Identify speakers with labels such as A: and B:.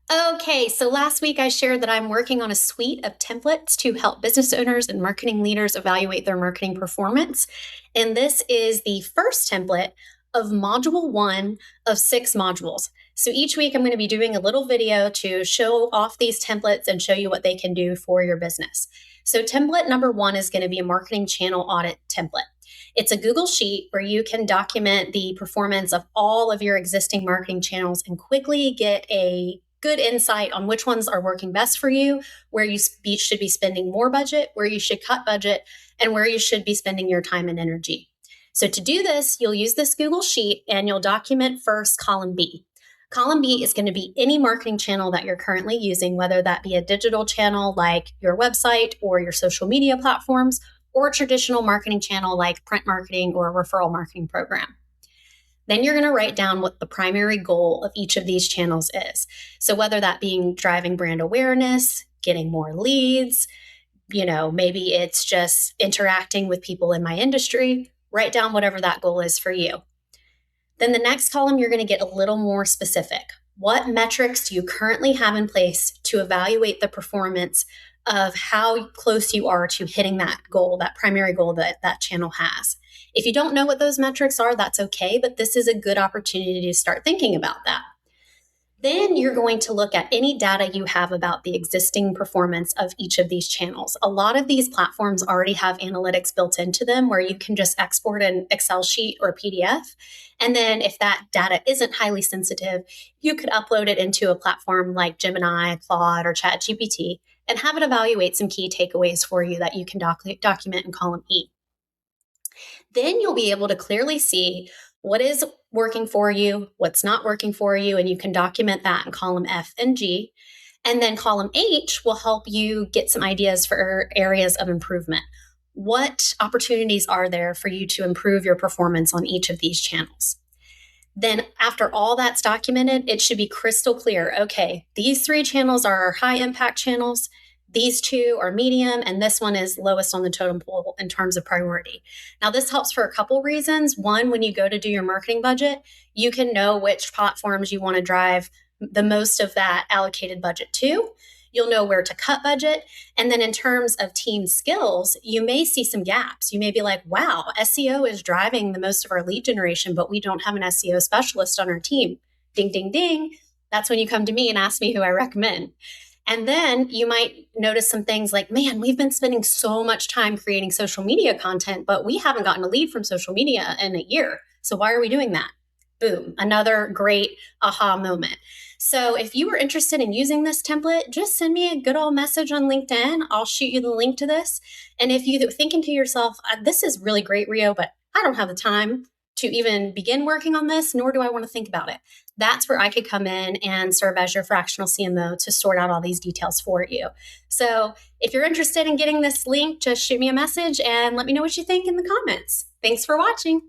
A: Okay, so last week I shared that I'm working on a suite of templates to help business owners and marketing leaders evaluate their marketing performance. And this is the first template of module 1 of 6 modules. So each week I'm going to be doing a little video to show off these templates and show you what they can do for your business. So template number 1 is going to be a marketing channel audit template. It's a Google Sheet where you can document the performance of all of your existing marketing channels and quickly get a good insight on which ones are working best for you, where you should be spending more budget, where you should cut budget, and where you should be spending your time and energy. So to do this, you'll use this Google Sheet and you'll document first column B. Column B is going to be any marketing channel that you're currently using, whether that be a digital channel like your website or your social media platforms, or a traditional marketing channel like print marketing or a referral marketing program. Then you're going to write down what the primary goal of each of these channels is. So whether that being driving brand awareness, getting more leads, maybe it's just interacting with people in my industry, write down whatever that goal is for you. Then the next column, you're going to get a little more specific. What metrics do you currently have in place to evaluate the performance of how close you are to hitting that goal, that primary goal that that channel has? If you don't know what those metrics are, that's okay, but this is a good opportunity to start thinking about that. Then you're going to look at any data you have about the existing performance of each of these channels. A lot of these platforms already have analytics built into them where you can just export an Excel sheet or PDF. And then if that data isn't highly sensitive, you could upload it into a platform like Gemini, Claude, or ChatGPT and have it evaluate some key takeaways for you that you can document in column E. Then you'll be able to clearly see what is working for you, what's not working for you, and you can document that in column F and G. And then column H will help you get some ideas for areas of improvement. What opportunities are there for you to improve your performance on each of these channels? Then after all that's documented, it should be crystal clear. Okay, these 3 channels are our high impact channels. These 2 are medium, and this one is lowest on the totem pole in terms of priority. Now, this helps for a couple reasons. One, when you go to do your marketing budget, you can know which platforms you want to drive the most of that allocated budget to. You'll know where to cut budget. And then in terms of team skills, you may see some gaps. You may be like, wow, SEO is driving the most of our lead generation, but we don't have an SEO specialist on our team. Ding, ding, ding. That's when you come to me and ask me who I recommend. And then you might notice some things like, man, we've been spending so much time creating social media content, but we haven't gotten a lead from social media in a year. So why are we doing that? Boom, another great aha moment. So if you were interested in using this template, just send me a good old message on LinkedIn. I'll shoot you the link to this. And if you're thinking to yourself, this is really great, Rio, but I don't have the time to even begin working on this, nor do I want to think about it. That's where I could come in and serve as your fractional CMO to sort out all these details for you. So if you're interested in getting this link, just shoot me a message and let me know what you think in the comments. Thanks for watching.